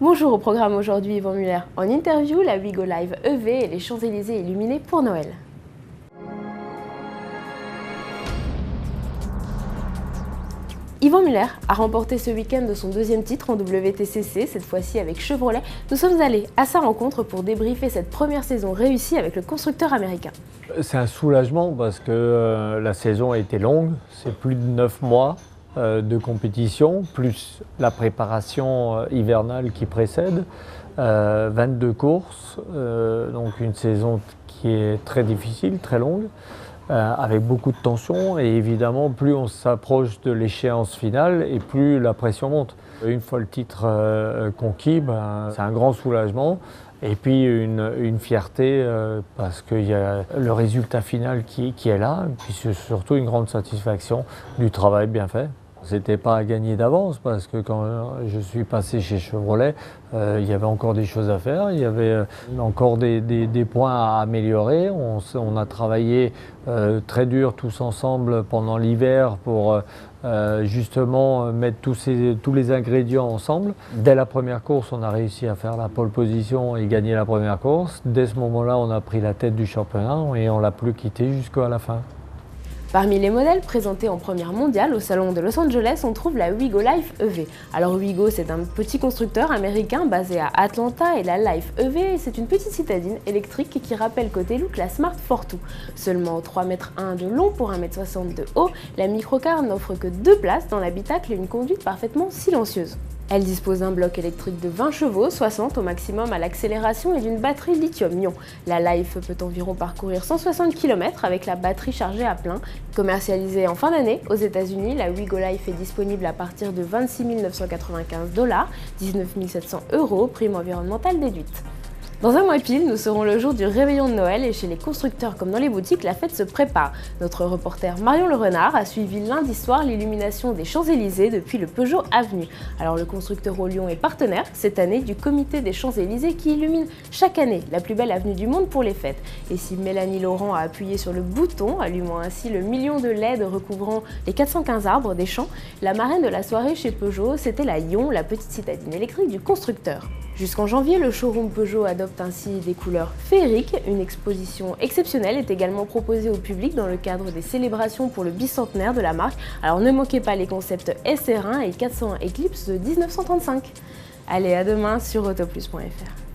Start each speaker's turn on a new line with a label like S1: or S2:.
S1: Bonjour, au programme aujourd'hui Yvan Muller. En interview, la Wigo Live EV et les Champs-Élysées illuminés pour Noël. Yvan Muller a remporté ce week-end son deuxième titre en WTCC, cette fois-ci avec Chevrolet. Nous sommes allés à sa rencontre pour débriefer cette première saison réussie avec le constructeur américain.
S2: C'est un soulagement parce que la saison a été longue, c'est plus de 9 mois de compétition, plus la préparation hivernale qui précède, 22 courses, donc une saison qui est très difficile, très longue. Avec beaucoup de tension et évidemment plus on s'approche de l'échéance finale et plus la pression monte. Une fois le titre conquis, c'est un grand soulagement et puis une fierté parce qu'il y a le résultat final qui est là et puis c'est surtout une grande satisfaction du travail bien fait. C'était pas à gagner d'avance parce que quand je suis passé chez Chevrolet, il y avait encore des choses à faire, il y avait encore des points à améliorer. On a travaillé très dur tous ensemble pendant l'hiver pour justement mettre tous les ingrédients ensemble. Dès la première course, on a réussi à faire la pole position et gagner la première course. Dès ce moment-là, on a pris la tête du championnat et on l'a plus quitté jusqu'à la fin.
S1: Parmi les modèles présentés en première mondiale au salon de Los Angeles, on trouve la Wigo Life EV. Alors Wigo, c'est un petit constructeur américain basé à Atlanta et la Life EV, c'est une petite citadine électrique qui rappelle côté look la Smart Fortwo. Seulement 3,1 m de long pour 1,60 m de haut, la microcar n'offre que 2 places dans l'habitacle et une conduite parfaitement silencieuse. Elle dispose d'un bloc électrique de 20 chevaux, 60 au maximum à l'accélération et d'une batterie lithium-ion. La Life peut environ parcourir 160 km avec la batterie chargée à plein. Commercialisée en fin d'année aux États-Unis, la Wigo Life est disponible à partir de 26 995 $, 19 700 €, prime environnementale déduite. Dans un mois pile, nous serons le jour du réveillon de Noël et chez les constructeurs comme dans les boutiques, la fête se prépare. Notre reporter Marion Le Renard a suivi lundi soir l'illumination des Champs-Élysées depuis le Peugeot Avenue. Alors le constructeur au Lyon est partenaire cette année du comité des Champs-Élysées qui illumine chaque année la plus belle avenue du monde pour les fêtes. Et si Mélanie Laurent a appuyé sur le bouton, allumant ainsi le million de LED recouvrant les 415 arbres des champs, la marraine de la soirée chez Peugeot, c'était la Ion, la petite citadine électrique du constructeur. Jusqu'en janvier, le showroom Peugeot adopte ainsi des couleurs féeriques. Une exposition exceptionnelle est également proposée au public dans le cadre des célébrations pour le bicentenaire de la marque. Alors ne manquez pas les concepts SR1 et 401 Eclipse de 1935. Allez, à demain sur autoplus.fr.